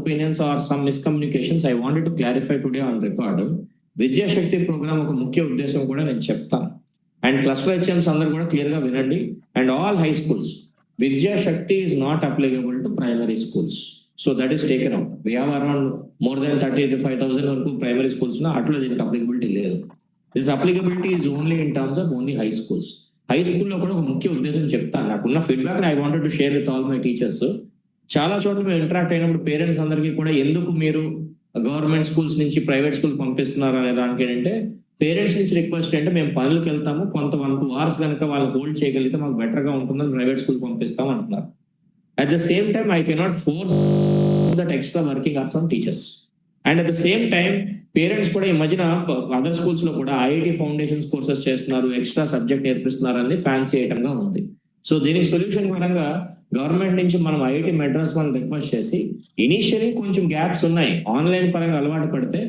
opinions or some miscommunications, I wanted to clarify today on record. విద్యాశక్తి programme ఒక ముఖ్య ఉద్దేశం కూడా నేను చెప్తాను. అండ్ ప్లస్ టూ హెచ్ఎంస్ అందరూ కూడా క్లియర్ గా వినండి. And all high schools, Vidyashakti is not applicable to primary schools. So that is taken out. We have around more than 35,000 వరకు ప్రైమరీ స్కూల్స్ ఉన్నా అట్లా దీనికి అప్లికబిలిటీ లేదు. This applicability is only in terms of only high schools. High స్కూల్లో కూడా ఒక ముఖ్య ఉద్దేశం చెప్తాను. నాకున్న feedback I wanted to share with all my teachers. చాలా చోట్ల మేము ఇంటరాక్ట్ అయినప్పుడు పేరెంట్స్ అందరికీ కూడా ఎందుకు మీరు గవర్నమెంట్ స్కూల్స్ నుంచి ప్రైవేట్ స్కూల్ పంపిస్తున్నారు అనే దానికి ఏంటంటే, పేరెంట్స్ నుంచి రిక్వెస్ట్ అంటే మేము పనులకు వెళ్తాము, కొంత 1-2 hours కనుక వాళ్ళు హోల్డ్ చేయగలిగితే మాకు బెటర్ గా ఉంటుందని ప్రైవేట్ స్కూల్ పంపిస్తాం అంటున్నారు. At the same time I cannot force that extra working hours on teachers. And at the same time parents కూడా ఈ మధ్యన అదర్ స్కూల్స్ లో కూడా ఐఐటి ఫౌండేషన్స్ కోర్సెస్ చేస్తున్నారు, ఎక్స్ట్రా సబ్జెక్ట్ నేర్పిస్తున్నారు అనేది ఫ్యాన్సీ ఐటమ్ గా ఉంది. సో దీనికి సొల్యూషన్ పరంగా గవర్నమెంట్ నుంచి మనం ఐఐటి మెడ్రాస్ మనం రిక్వెస్ట్ చేసి, ఇనిషియలీ కొంచెం గ్యాప్స్ ఉన్నాయి, ఆన్లైన్ పరంగా అలవాటు పడితే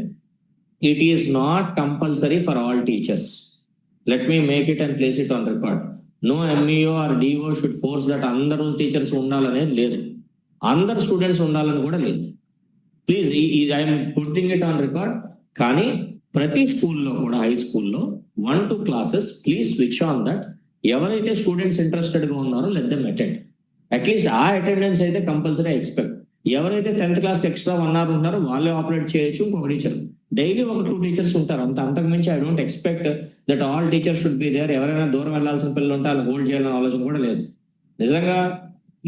it is not compulsory for all teachers. Let me make it and place it on record. No MEO or DO should force that అందరూ టీచర్స్ ఉండాలనేది లేదు, అందరు స్టూడెంట్స్ ఉండాలని కూడా లేదు. Please I'm putting it on record. కానీ ప్రతి స్కూల్లో కూడా, హై స్కూల్లో 1-2 classes please switch on that. ఎవరైతే స్టూడెంట్స్ ఇంట్రెస్టెడ్ గా ఉన్నారో లెట్ దెమ్ అటెండ్. అట్లీస్ట్ ఆ అటెండెన్స్ అయితే కంపల్సరీ ఎక్స్పెక్ట్. ఎవరైతే 10th class ఎక్స్ట్రా 1 hour ఉంటారో వాళ్ళే ఆపరేట్ చేయొచ్చు. ఇంకొక టీచర్ డైలీ 1-2 teachers ఉంటారు, అంతకు మించి I don't expect that all teachers should be there. ఎవరైనా దూరం వెళ్లాల్సిన పిల్లలు ఉంటే వాళ్ళు హోల్డ్ చేయాలని ఆలోచన కూడా లేదు. నిజంగా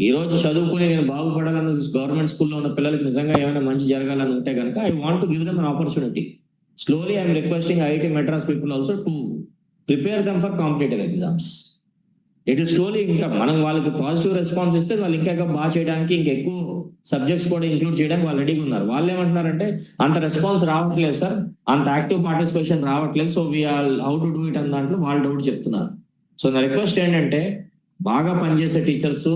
ఈ రోజు చదువుకుని నేను బాగుపడాలని గవర్నమెంట్ స్కూల్లో ఉన్న పిల్లలకి నిజంగా ఏమైనా మంచి జరగాలని ఉంటే కనుక I want to give them an opportunity. Slowly I'm requesting IIT Madras people also to prepare them for competitive exams. It is slowly. ఇంకా మనం వాళ్ళకి పాజిటివ్ రెస్పాన్స్ ఇస్తే వాళ్ళు ఇంకా బాగా చేయడానికి, ఇంకెక్కువ సబ్జెక్ట్స్ కూడా ఇంక్లూడ్ చేయడానికి వాళ్ళు రెడీగా ఉన్నారు. వాళ్ళు ఏమంటున్నారంటే, అంత రెస్పాన్స్ రావట్లేదు సార్, అంత యాక్టివ్ పార్టిసిపేషన్ రావట్లేదు, so we are how to do it అని దాంట్లో వాళ్ళు డౌట్ చెప్తున్నారు. సో నా రిక్వెస్ట్ ఏంటంటే, బాగా పనిచేసే టీచర్స్,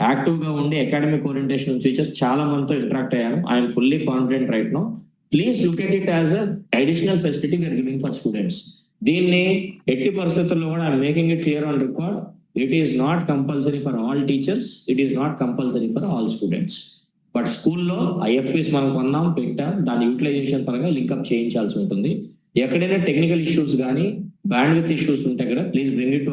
యాక్టివ్ గా ఉండి అకాడమిక్ ఓరియంటేషన్ టీచర్స్ చాలా మందితో ఇంటరాక్ట్ అయ్యాను. I'm fully confident right no. Please look at it as a additional facility we're giving for students. దీన్ని ఎట్టి పరిస్థితుల్లో కూడా I'm making it clear on record. It is not compulsory for all teachers, it is not compulsory for all students. But స్కూల్లో IFPs మనం కొన్నాం, పెట్టాం, దాని utilisation పరంగా లింకప్ చేయించాల్సి ఉంటుంది. ఎక్కడైనా టెక్నికల్ ఇష్యూస్ కానీ బ్యాండ్ విత్ ఇష్యూస్ ఉంటే కూడా ప్లీజ్ బ్రింగ్ ఇట్ టు